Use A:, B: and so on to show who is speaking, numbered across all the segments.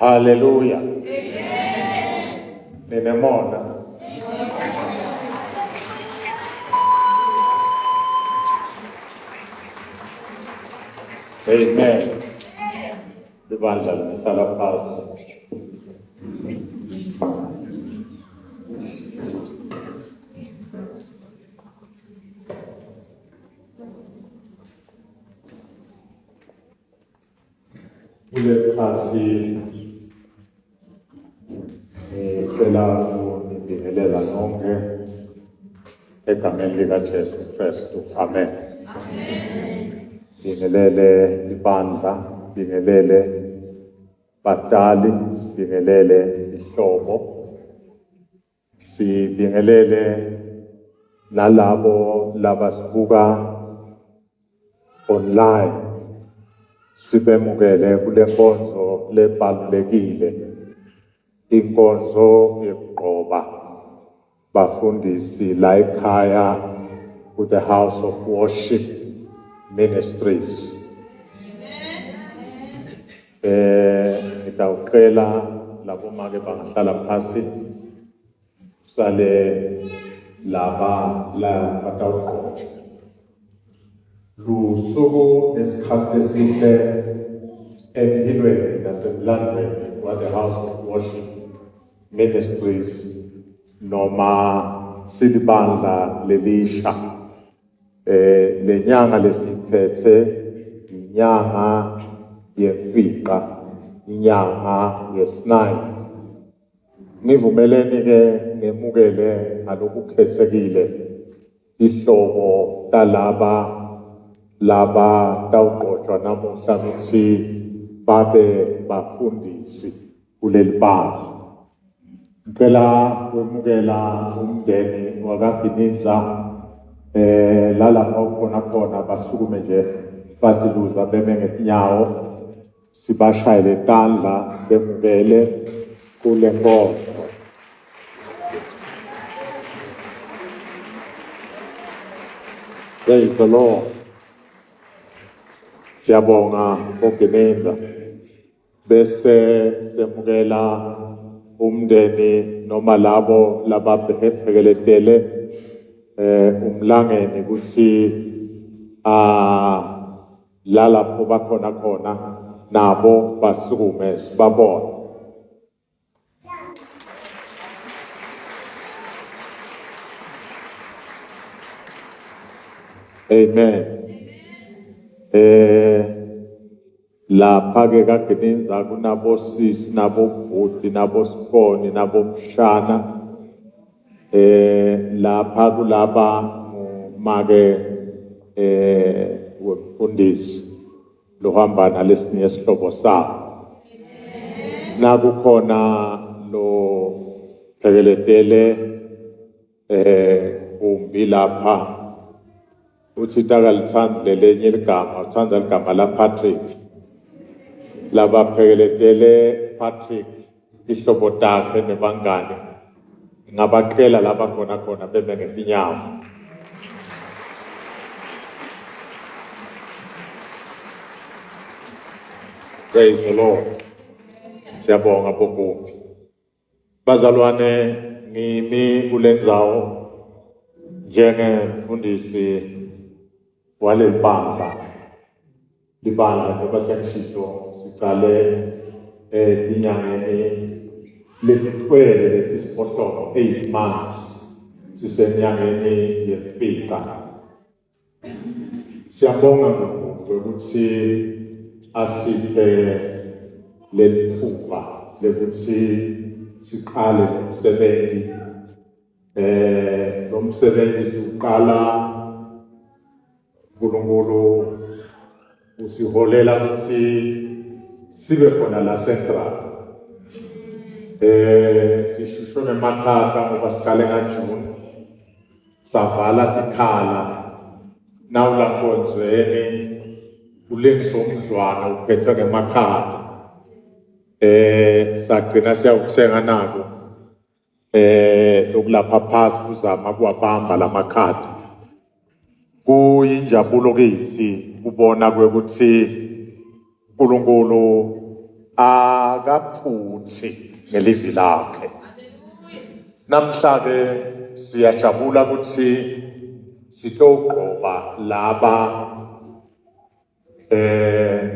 A: Hallelujah. Nimemona. Amen. Libandla lisala phasi. Kulesikhathi selapho nibingelela nonke egameni likaJesu Kristu. Amen. Bingelele ibandla, bingelele badali, bingelele ihlobo, sibingelele nalabo labasibuka online. Sibemukele kule nkonzo lebalulekile, inkonzo yokuqoba bafundisi la ekhaya ku the House of Worship Ministries. Ngitawucela labo make bangahlala phasi sale laba la batawuqoba. Lusuku nesikhathi esihle empilweni nasemlandweni wa the House of Worship Ministries noma silibandla lelisha. Lenyanga lesiphethe inyanga yemfiqa, inyanga yesinayi. Nivumeleni ke ngemukele ngalokukhethekile ihlobo talaba tawuqotshwa namuhla ukuthi babe bafundisi kuleli bandla. Ngicela ukwemukela umndeni wakaGinindla lalapha khona basukume nje basiluza beme ngetinyawo sibashayele tandla bemukele kule nkonzo. Praise the Lord. Siyabonga uGinindla bese semukela umndeni noma labo lababhekeletele umlangeni ukuthi lalapho bakhona nabo basukume sibabone. Amen. Lapha ke kaGinindla kunabo sisi nabo bhuti nabo Siboni nabo Mshana lapha kulaba make wemfundisi lohamba nalesinye isihlobo sabo nakukhona lo phekeletele umbi lapha uthi takalithanda lenye igama uthanda igama la Patrick laba phekeletele Patrick ihlobo takhe nebangane ngabaqhela laba khona bebe ngetinyawo. Praise the Lord. Siyabonga bobubi. Bazalwane ngimi kulendzawo njengemfundisi walebandla. Libandla njengoba sengishilo sicale tinyangeni letitwele letisiphohlongo 8 months sisenyangeni yemfica. Siyabonga ukuthi asiphe lethuba lekuthi siqale umsebenzi lo msebenzi siqala uNkulunkulu usiholela ukuthi sibe khona la Central sishusho nemakhaka ngoba siqale ngaJune savala tikhala nawulankonzweni ulengisomdlwana uphethwe ngemakhaya sagcina siyawuthenga nako lokulapha phasi kuzama kuwabamba lamakhadi kuyinjabulo kithi kubona kwekuthi uNkulunkulu akaphuthi ngelivi lakhe. Namhlanje siyajabula ukuthi sitogqoba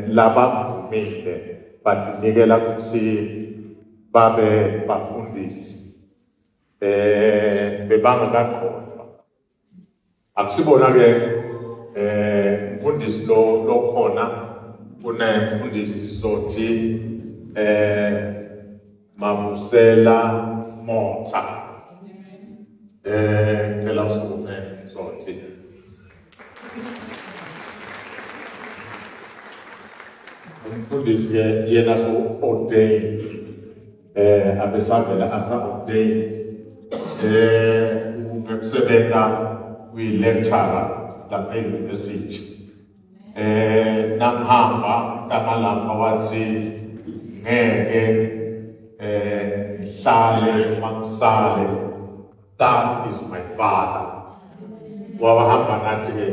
A: labavumile banikela ukuthi babe bafundisi bebangakakhohlwa. Akusibona ke umfundisi lo khona kunemfundisi zothi Mabusela Motha tell us usukume zothi umfundisi yena so ordained abesavela asa ordained ukusebenza kwi-lecturer lapha e-university namhamba kamalapha wathi ngeke hlale mangisale, that is my father. Wawahamba nathi ke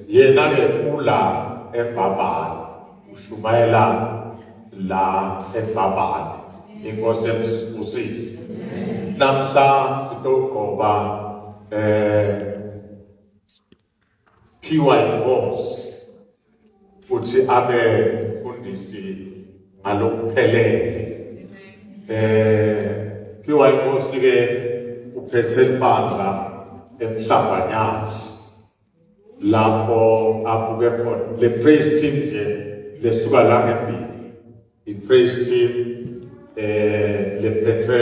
A: yena ke ula eBhabhane ushumayela la eBhabhane inkosi yemsisibusisi. Namhla sitogqoba P.Y. Boss uthi abe mfundisi ngalokuphelele. P.Y. Boss ke uphethe ibandla eMhlabanyathi lapho abuke khona le praise team nje lesuka la ngempilo i-praise team lephethwe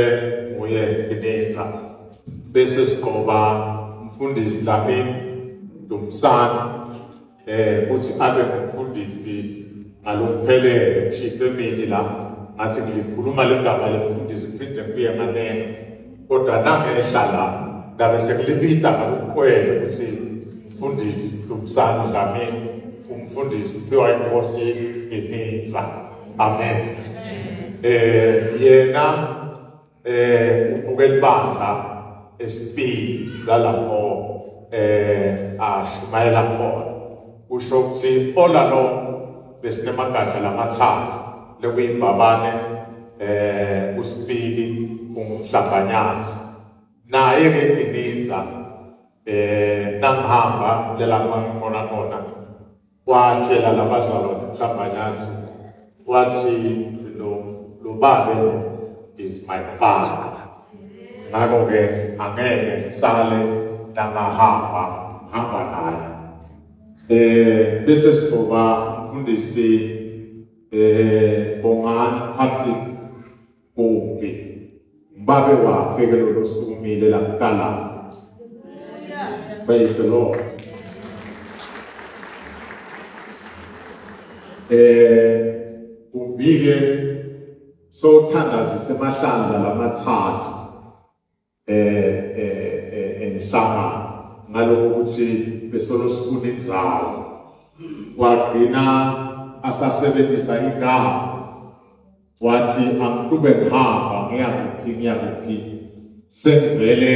A: nguye Benetha bese siqoba umfundisi Dlamini Dumsana uthi abe ngumfundisi ngalokuphelele chief emini la ngathi ngilikhuluma legama lemfundisi phinde kuye nganene kodwa nangehlala ngabe sekulibita ngokukhwele ukuthi mfundisi Lumsana Dlamini umfundisi uphiwa inkosi ngeninza. Amen. Yena ubukela ibandla esipili lalapho ashumayela khona. Kusho ukuthi olalo besinemagatsha lamathathu lekuyibhabane usipili umhlabanyathi naye ke Gininza nangihamba lela ngibona khona watshela labazalwane umhlabanyathi wathi lo babe is my father. Ngakho-ke angeke ngisale nangahamba naye. Bese sigcoba umfundisi Bongani Patrick Gumbi. Mbabe wakhe ke lolo sukumile lakuqala. Praise the Lord. Gumbi-ke sothandazisa amahlandla lamathathu enhlangano ngalokho ukuthi besolosifuna inzalo. Wagcina asasebenzisa igama wathi angixube ngihamba ngiyakuphi sengivele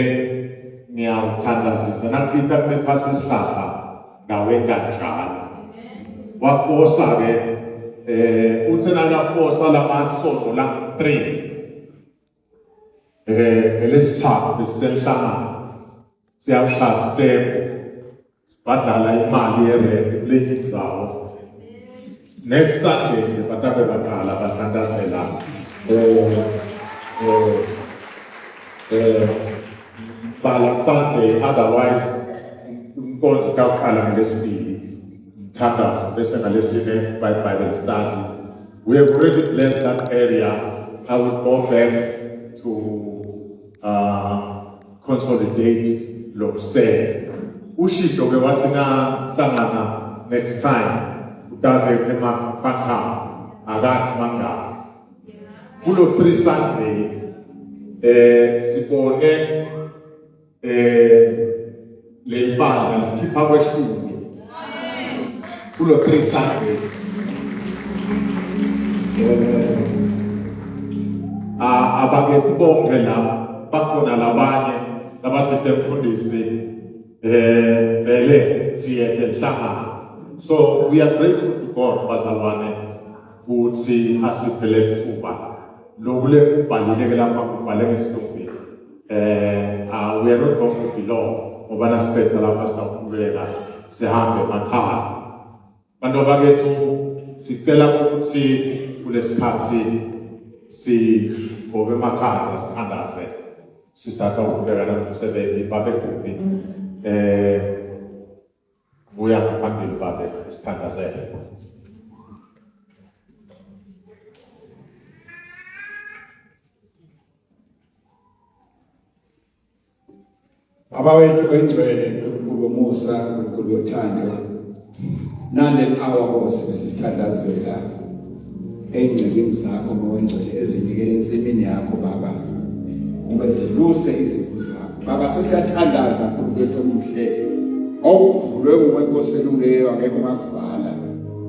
A: ngiyawuthandazisa nakuphika kumephasi isihlahla ngawenza njalo. Wafosa-ke uthi nakafosa lamasonto la-3 ngelesithathu besisenhlangano siyawushaya sitembu badala imali yerenti kulezi ndawo. Next Sunday batabe baqala bathandazela Bala Sunday, otherwise inkonzo kaqala ngelesibili mthandazo bese ngalesine Bible study. We have already blessed that area. I will go back to consolidate lokuse. Ushisho-ke wathi nahlangana next time utabe emakhakha akathi mangaka. Kulo 3 Sunday sibone le bandla likhipha kweshumi. Kulo 3 Sunday abakethi bonke la bakhona labanye labathethe mfundisi vele siye enhlangano. So we are grateful to God bazalwane ukuthi asiphele ithuba lokule kubhaleke lapha kubhaleke isitombi. We are not going to be long ngoba nasiphethe lapha singaqhubeka sihambe emakhaya. Bantu bakethu sicela ukuthi kulesikhathi sigobe emakhaya sithandaze sisithatha ukubhekana nomsebenzi babe kuphi buya phambili babe sithandazele.
B: Baba wethu oyingcwele uNkulunkulu Musa uNkulunkulu wothando nale hour sisithandazela engcikini zakho mawengcwele ezinikele ensimini yakho Baba ungeziluse izipho zakho Baba. Sesiyathandaza uNkulunkulu omuhle awuvulwe nguwenkosi elungileyo angeke ungakuvala.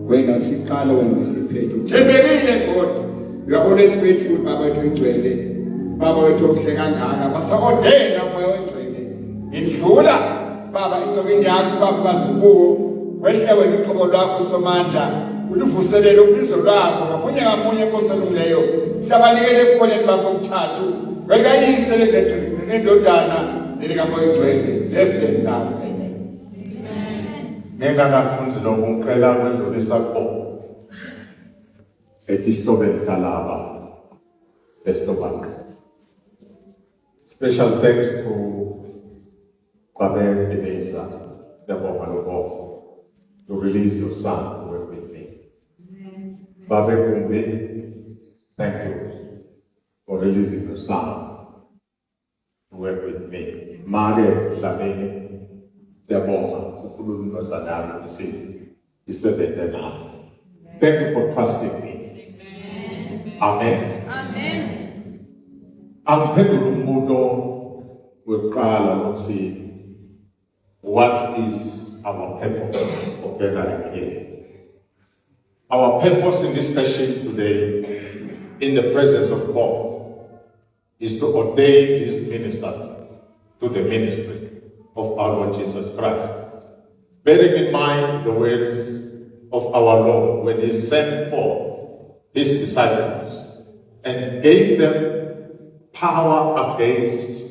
B: Wena siqala wena usiphethe uthembekile kodwa you are always faithful Baba wethu oyingcwele. Baba wethu omuhle kangaka basakodela moya oyingcwele indlula Baba insokweni yakho Baba bazibuko wehle wena uqobo lwakho somandla ulivuselele ubizo lwakho ngamunye inkosi elungileyo. Siyabanikela ekukholeni bakho umthathu welayise lendodana nelikamoya oyingcwele. Bless them now. Amen.
A: Ngengakafunzi lokhu ngicela kwedlulisa khona esihlobeni salaba esitobana. Special thanks to Babe Gininza, the Bomalobo, to release your son to work with me. Babe Gumbi, thank you for releasing your son to work with me. Mare Dlamini, the Bomalobo, thank you for trusting me. Amen.
C: Amen.
A: I'm Pedro Mudo. we cry and see what is our purpose of gathering here. Our purpose in this session today, in the presence of God, is to ordain this minister to the ministry of our Lord Jesus Christ. Bearing in mind the words of our Lord when he sent forth his disciples and gave them power against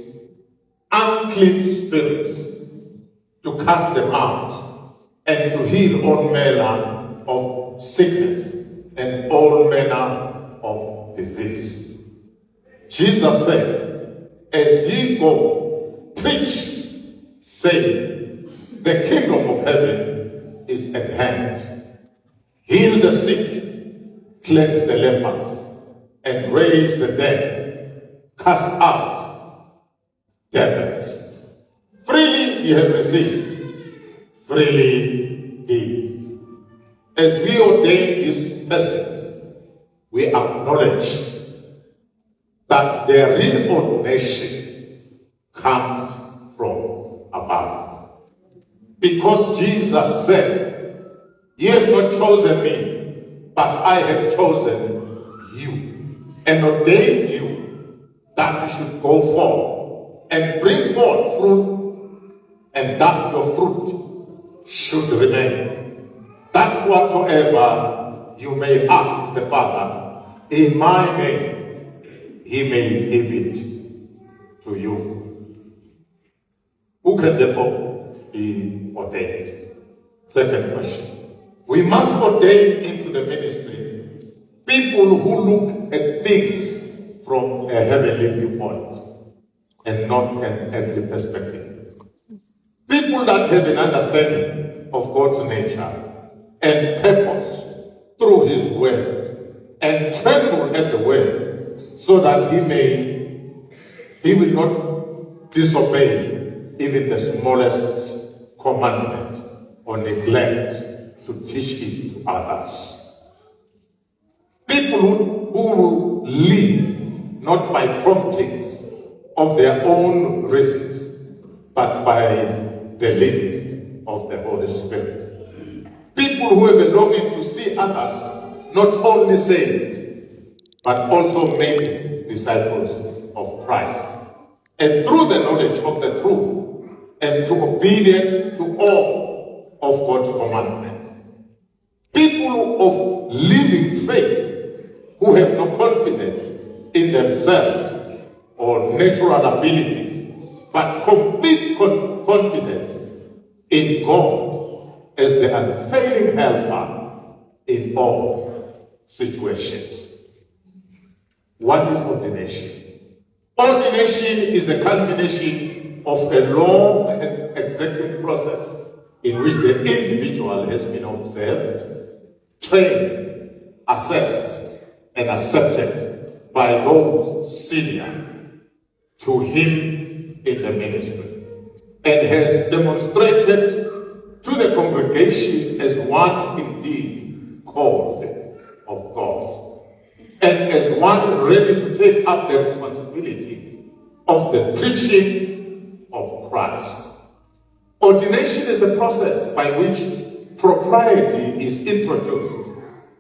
A: unclean spirits to cast them out and to heal all manner of sickness and all manner of disease. Jesus said, as ye go, preach, saying, the kingdom of heaven is at hand. Heal the sick, cleanse the lepers, and raise the dead, cast out devils. Freely ye have received, freely give. As we ordain these persons, we acknowledge that their real ordination comes from above. Because Jesus said, ye have not chosen me, but I have chosen you, and ordained you that you should go forth and bring forth fruit, and that your fruit should remain. That whatsoever you may ask the Father in my name, he may give it to you. Who can therefore be ordained? Second question. We must ordain into the ministry people who look at things from a heavenly viewpoint and not an earthly perspective. People that have an understanding of God's nature and purpose through his word and tremble at the word so that he will not disobey even the smallest commandment or neglect to teach it to others. People who will live not by promptings of their own reasons, but by the leading of the Holy Spirit. People who have a longing to see others not only saved, but also made disciples of Christ. And through the knowledge of the truth and to obedience to all of God's commandments. People of living faith who have no confidence in themselves or natural abilities, but complete confidence in God as the unfailing helper in all situations. What is ordination? Ordination is the culmination of a long and exacting process in which the individual has been observed, trained, assessed, and accepted by those senior to him in the ministry, and has demonstrated to the congregation as one indeed called of God, and as one ready to take up the responsibility of the preaching of Christ. Ordination is the process by which propriety is introduced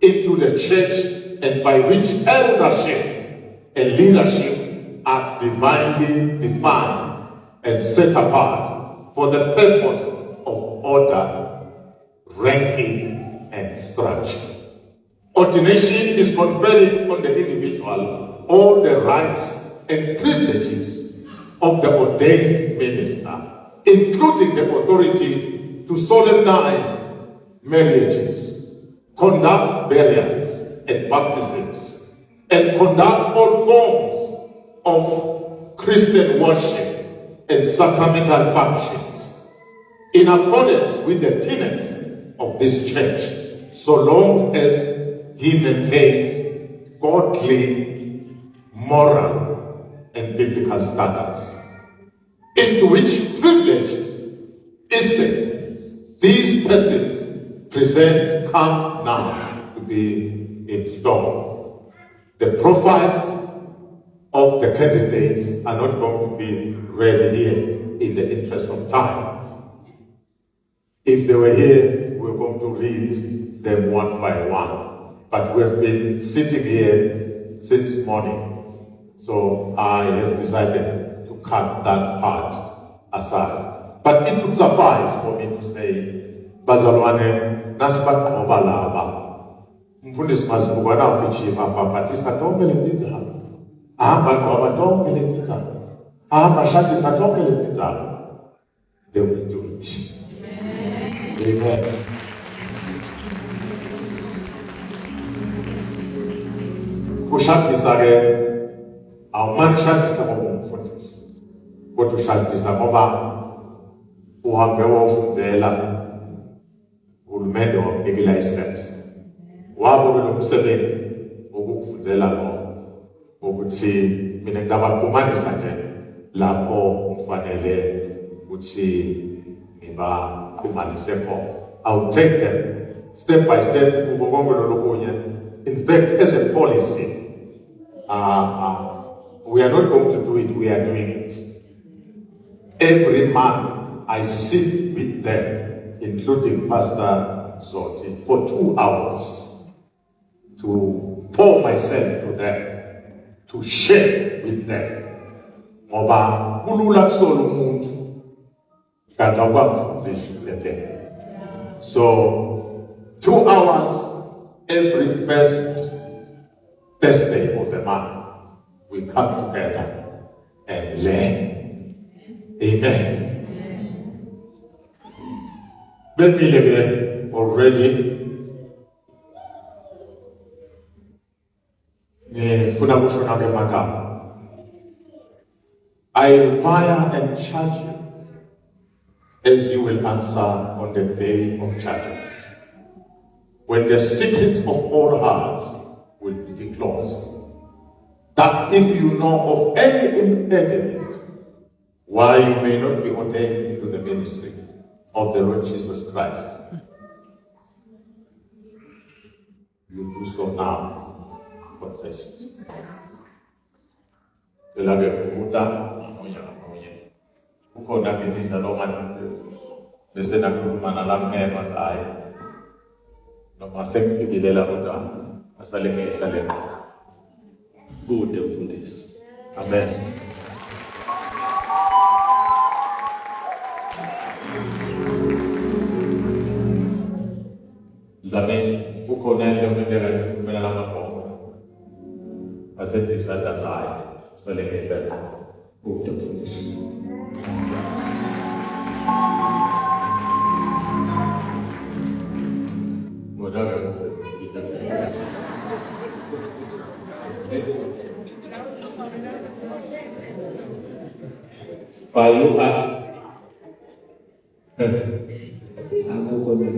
A: into the church and by which eldership and leadership are divinely defined and set apart for the purpose of order, ranking, and structure. Ordination is conferring on the individual all the rights and privileges of the ordained minister, including the authority to solemnize marriages, conduct burials and baptisms, and conduct all forms of Christian worship and sacramental functions in accordance with the tenets of this church, so long as he maintains godly, moral, and biblical standards. Into which privilege is these persons present come now to be installed. The profiles of the candidates are not going to be read here in the interest of time. If they were here, we're going to read them one by one. But we've been sitting here since morning. So I have decided to cut that part aside. But it would suffice for me to say, Bazalwane, Nasbat Mobalaba, Mfundis Mazbugana Kichima, Papatista, don't believe it. Don't believe it. Mashati Sato believe it. They will do it. Amen. Kushatisa awumanishatisa ngokumfundisa kodwa ushatisa ngoba uhambe wofundela uhulumende wamnika ilayisensi wabo kunomsebenzi wokufundela lo ukuthi mina ngingabaxhumanisa nje lapho kufanele ukuthi ngibaxhumanise khona. I'll take them step by step. In fact, as a policy, we are not going to do it, we are doing it. Every month, I sit with them, including Pastor Zoti, for 2 hours to pour myself to them, to share with them. Oba kulula kusolo umuntu kanti akwakufundisa them. So 2 hours every first Thursday of the month, we come together and learn. Amen. Let me live already. I require and charge you as you will answer on the day of judgment, when the secret of all hearts will be closed. That if you know of any impediment why you may not be ordained into the ministry of the Lord Jesus Christ, you do so now. Confess it. Ukhona ngidinga lo manje bese nakhuluma nalammema hayi noma sekufikilela kodwa asale ngehlale kude mfundisi. Amen. Zame ukhona into emele kumele lamakhona asesisanda hayi asale ngehlale kude mfundisi. Palu aku boleh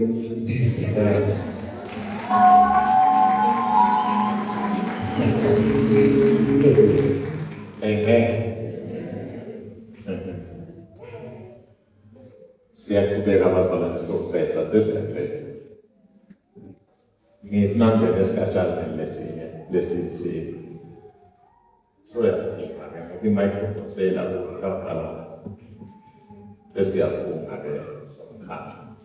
A: Siya kubera masalah sorpresa, sorpresa. Ngifuna ngesikhathana lesi so ya ngeke microphone sela ukakhala lesiyafunga ke somkhatha.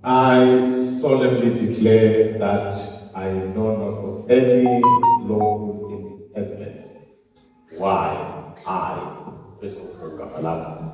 A: I solemnly declare that I know not of any lawful impediment why I, Bishop Kamalala,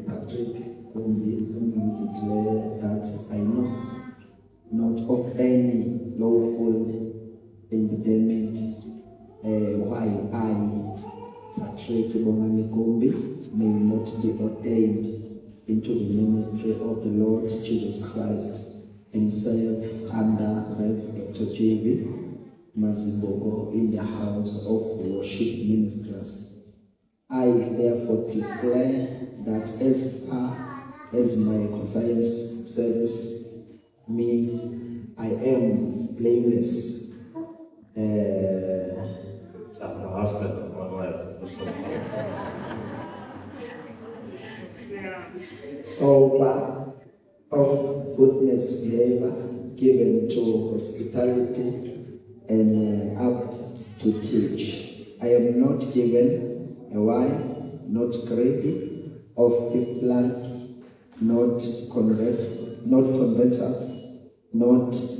C: Patrick Kumbi, of any lawful impediment why I, Patrick Bomani Gombe, may not be ordained into the ministry of the Lord Jesus Christ and serve under Rev. Dr. J.V. Mazibogo in the house of worship ministers. I therefore declare that as far as my conscience serves me, I am blameless.
A: Husband of my wife.
C: Sober, of goodness behavior, given to hospitality, and apt to teach. I am not given a wife, not greedy, of people, not converters, not novice,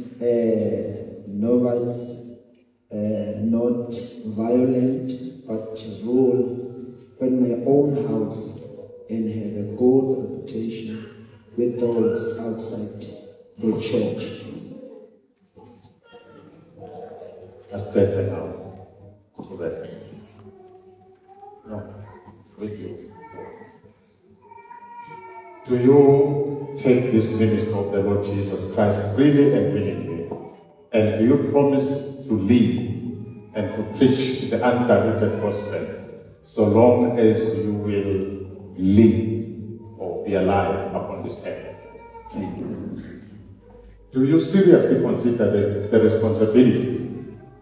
C: not violent, but rule in my own house and have a good reputation with those outside the church.
A: That's better now. So that. No, with you. Do you take this ministry of the Lord Jesus Christ freely and willingly? And do you promise to lead and to preach the undiluted gospel so long as you will live or be alive upon this earth? Do you seriously consider the responsibility,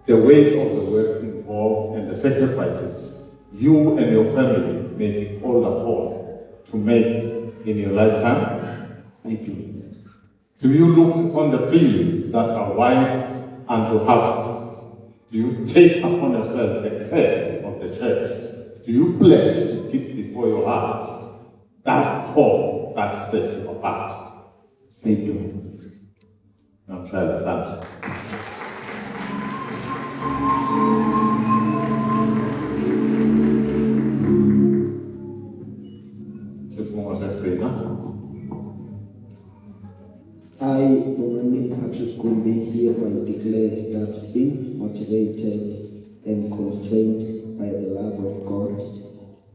A: the weight of the work involved, and the sacrifices you and your family may be called upon to make in your lifetime? Do you look on the fields that are wide and to harvest? Do you take upon yourself the care of the church? Do you pledge to keep before your heart that call that sets you apart?
C: Thank you.
A: Now try the dance.
C: I, Umani Patrick Gombe, hereby declare that being motivated and constrained by the love of God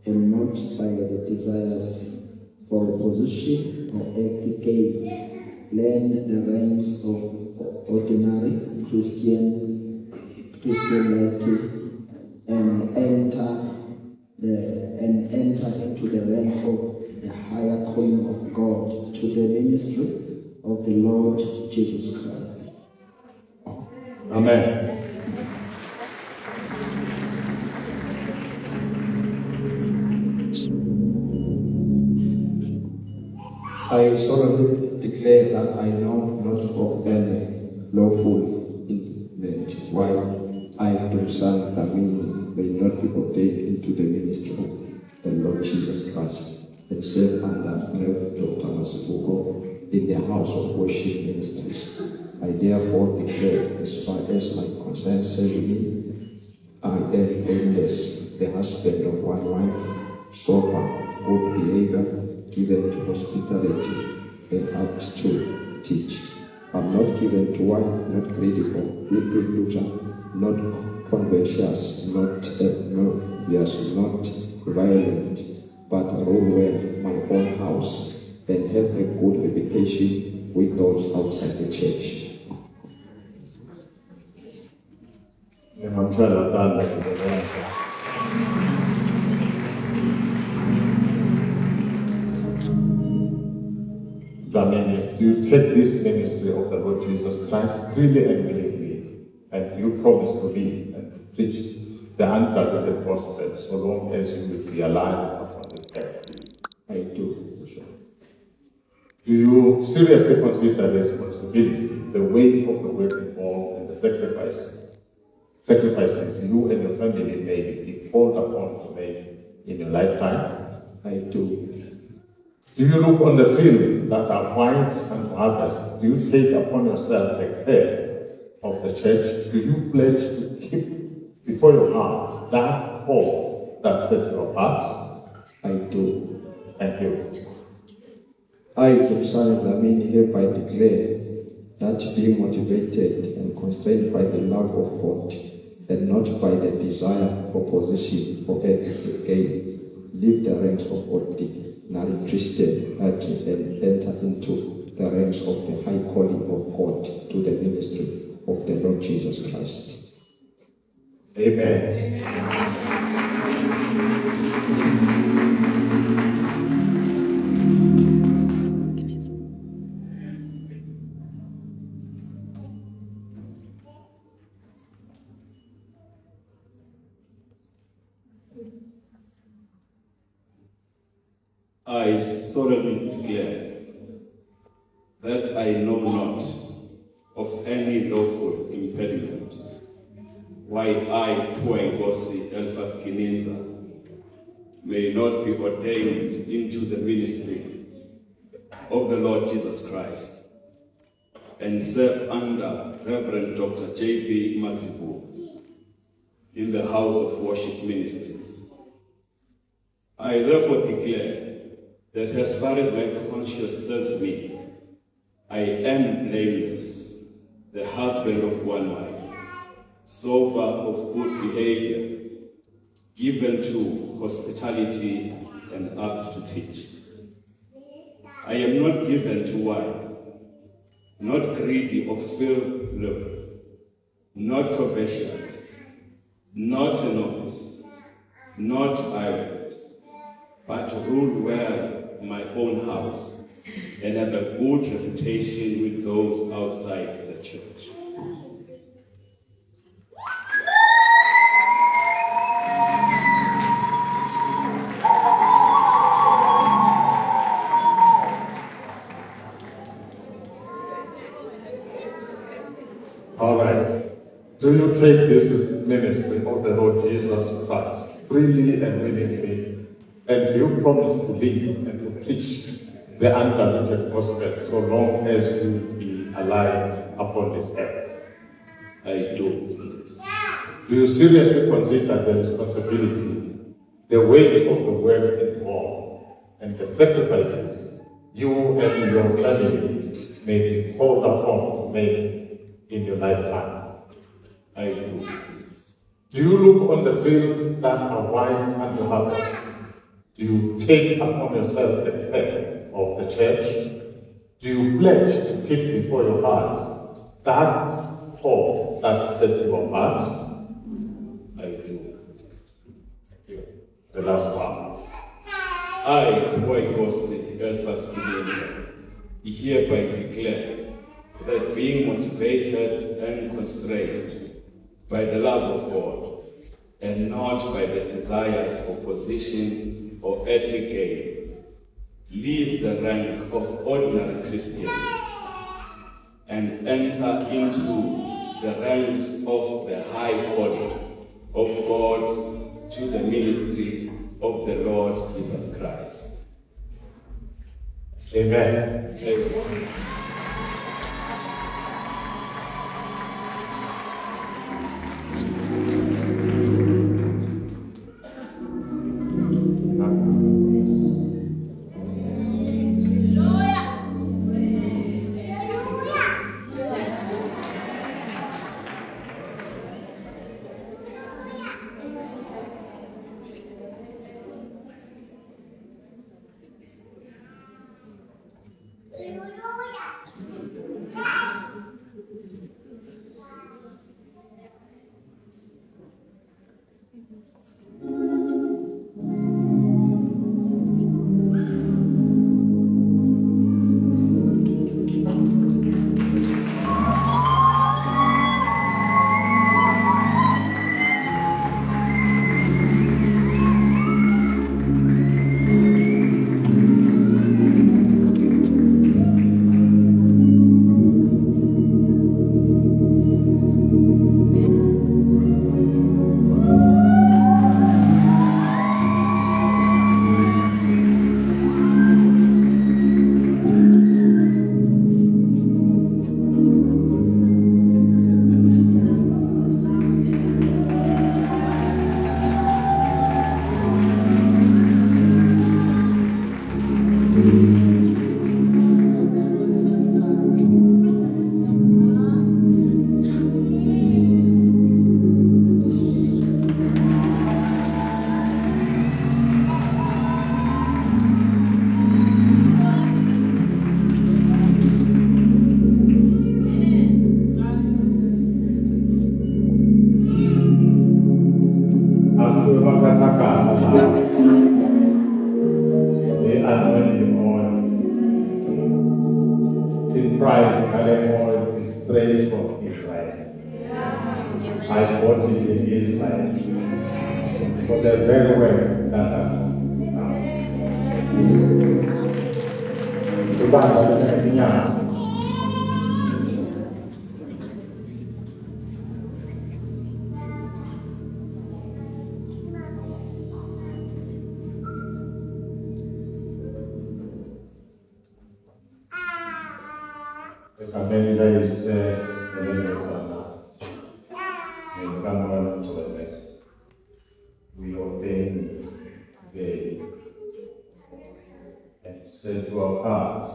C: and not by the desires for position or earthly gain, learn the ranks of ordinary Christianity and enter into the rank of the higher calling of God to the ministry of the Lord Jesus Christ.
A: Amen.
B: I solemnly declare that I know not of any lawful impediment why I, Dumsan Thamini, may not be ordained into the ministry of the Lord Jesus Christ, and serve under Rev. Dr. Mazibogo in the house of worship ministries. I therefore declare, as far as my conscience serves me, I am blameless, the husband of one wife, sober, good behavior, given to hospitality, and apt to teach. I'm not given to wine, not greedy for not covetous, not envious, not violent, but rule well my own house and have a good reputation with those outside the church.
A: Do you take this ministry of the Lord Jesus Christ freely and willingly, and do you promise to live and to preach the undiluted gospel so long as you will be alive upon this earth?
B: I do.
A: Do you seriously consider the responsibility, the weight of the work involved, and the sacrifices you and your family may be called upon to make in your lifetime?
B: I do.
A: Do you look on the fields that are white and others? Do you take upon yourself the care of the church? Do you pledge to keep before your heart that call that sets you apart?
B: I do.
A: Thank you.
B: I, Dumsan Thamini, hereby declare
C: that being motivated and constrained by the love of God and not by the desire for position or earthly gain, leave the ranks of ordinary Christian and enter into the ranks of the high calling of God to the ministry of the Lord Jesus Christ.
A: Amen.
D: I solemnly declare that I know not of any lawful impediment why I, Tuaingosi Elphas Kininza, may not be ordained into the ministry of the Lord Jesus Christ and serve under Reverend Dr. J.B. Masibu in the House of Worship Ministries. I therefore declare that as far as my conscience serves me, I am blameless, the husband of one wife, sober of good behavior, given to hospitality and apt to teach. I am not given to wine, not greedy of filth, not covetous, not a novice, not irate, but to rule well my own house and have a good reputation with those outside the church.
A: All right. Do you take this ministry of the Lord Jesus Christ freely and willingly, and do you promise to live and to preach the undiluted gospel so long as you will be alive upon this earth?
D: I do.
A: Do you seriously consider the responsibility, the weight of the work involved, and the sacrifices you and your family may be called upon to make in your lifetime?
D: I do.
A: Do you look on the fields that are white unto harvest? Do you take upon yourself the care of the church? Do you pledge to keep before your heart that hope that sets you apart?
D: I do.
A: The last one.
D: I, Tuaingosi Elphas Kininza, hereby declare that being motivated and constrained by the love of God and not by the desires for position or earthly gain, leave the rank of ordinary Christian and enter into the ranks of the high calling of God to the ministry of the Lord Jesus Christ.
A: Amen.
D: Amen.
E: Hallelujah.
A: straight from Israel. I bought it in Israel. For the very way that we ordain today and set to our heart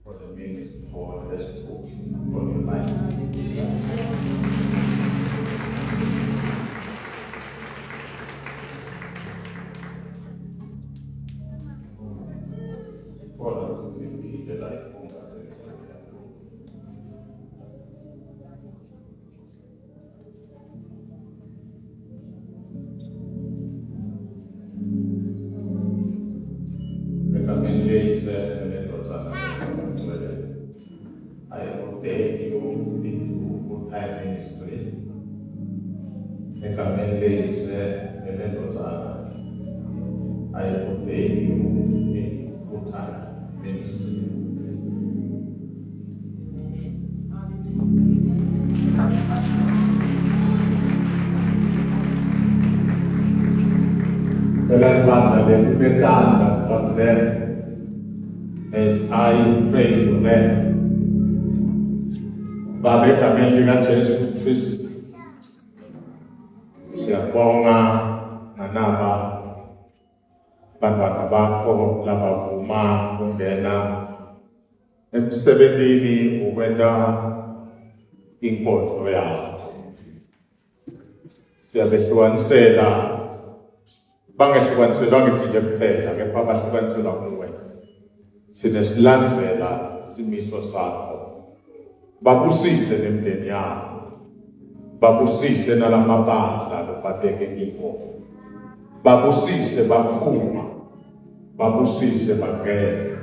A: for the ministry for this book for your life. I obey you into good-time ministry. I obey you in good-time ministry. The last one, the Tibetan was there. As I pray for them, Babe kami dengan Yesus Kristus, siyabonga nanaba bantu labavuma kungena emsebenzini ukwenza inkonzo yabo. Siyabehlukanisela, bangehlukanisela ngithi kuphela, kepha bahlukanisela kuwe. Sinesilandzela simiso sakho. Babusise nemndeni yakho. Babusise nalamabandla lophatheke kiwo. Babusise baphuma. Babusise bangena.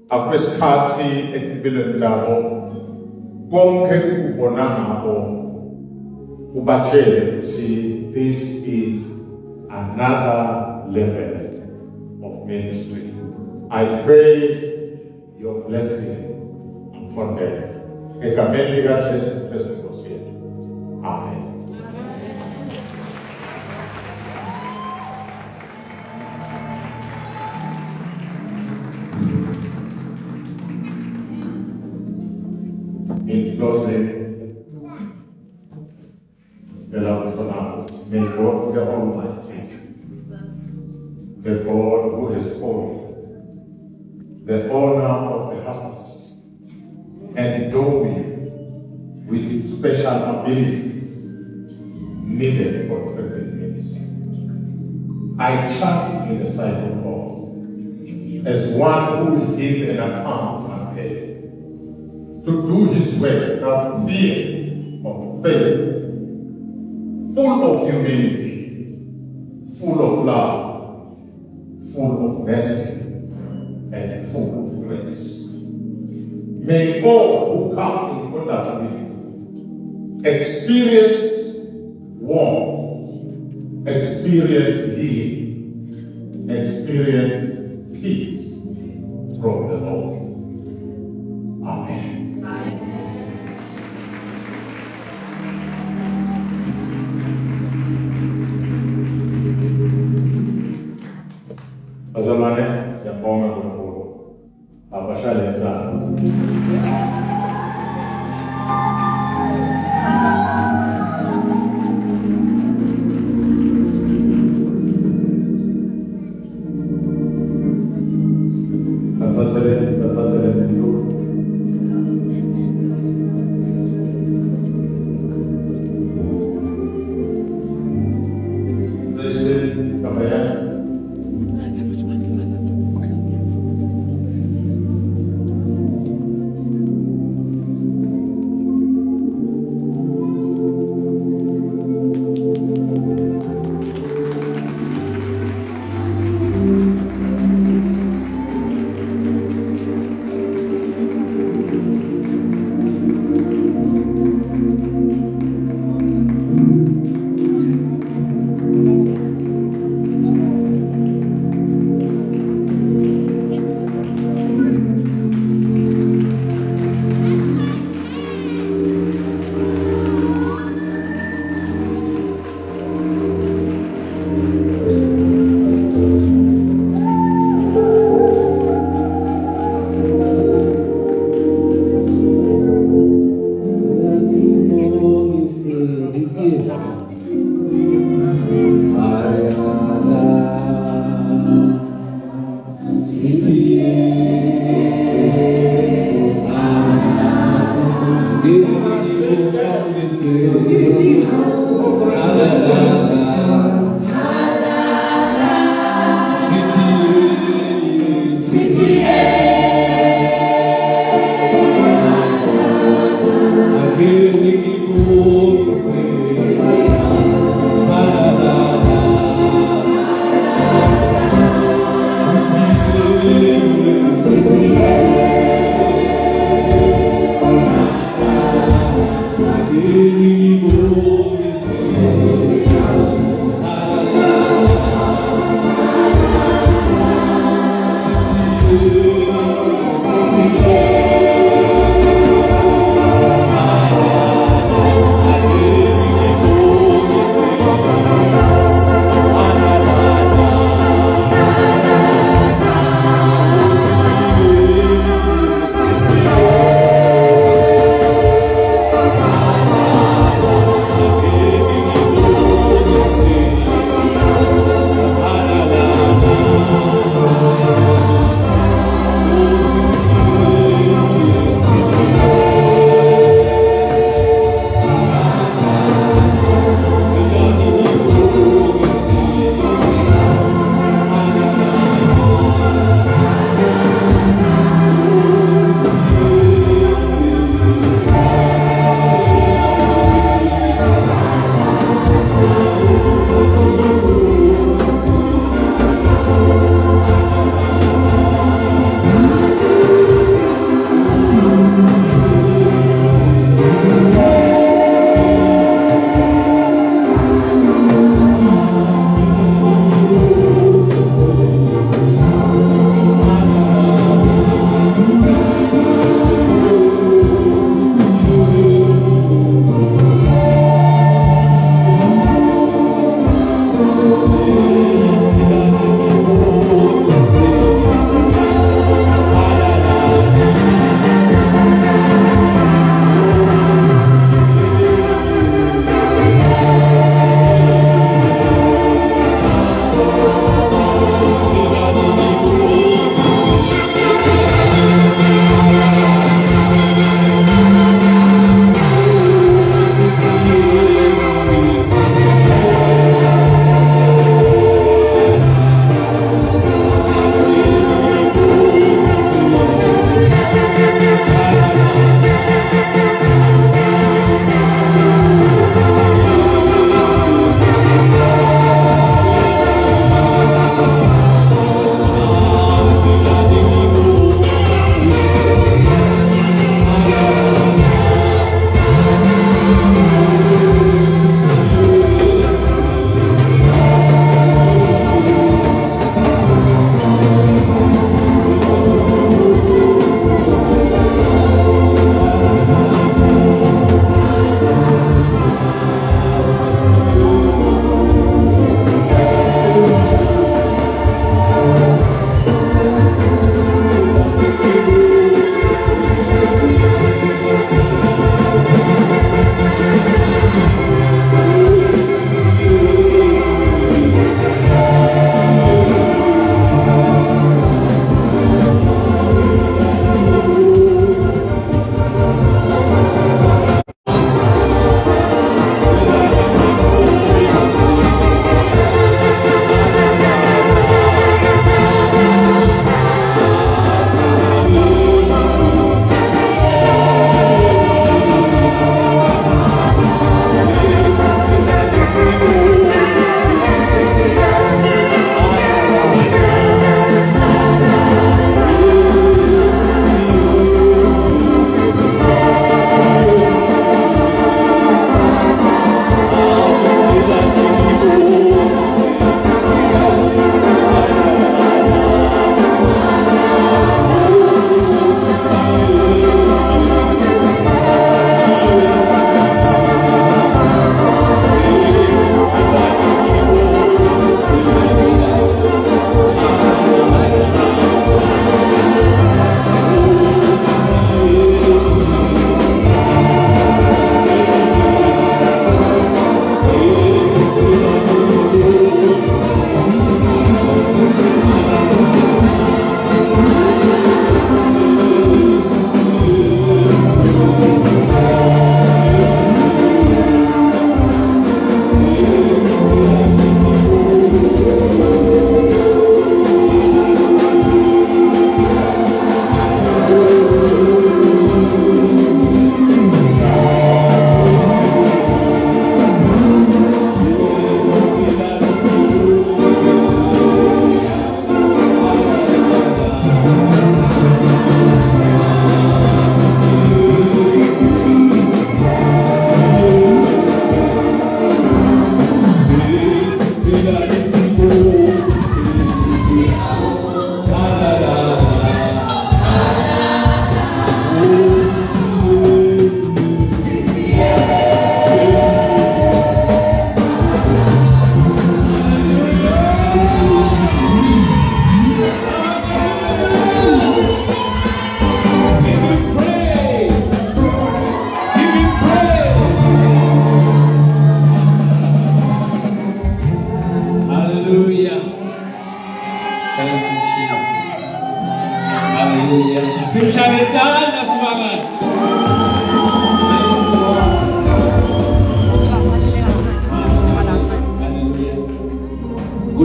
A: Akwesikhathi empilweni zabo konke ukubona ngabo ubatshele ukuthi this is another level of ministry. I pray your blessing upon them. Egameni lika Jesu Kristu Nkosi yethu. Amen. In closing, may God the Almighty, the God who is holy, the owner of the heavens, and endow me with special abilities needed for perfect ministry. I charge in the sight of God as one who will give an account and pay, to do his work without fear of faith, full of humility, full of love, full of mercy, and full of grace. May all who come in contact with you experience warmth, experience healing, experience peace from the Lord. Amen. Azamane siyabonga kakhulu abashayeli zabo. That's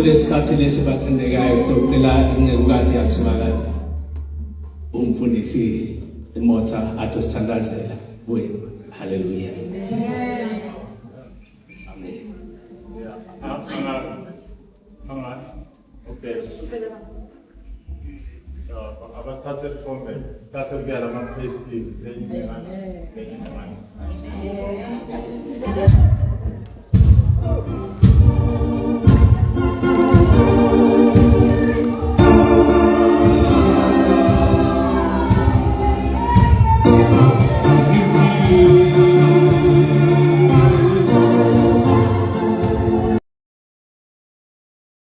E: kulesikhathi lesi bathandekayo sicela incekukazi yasimakazi umfundisi imota atosithandazela kuye. Hallelujah.
A: Okay. Abasathe sithombe base kuya lama paste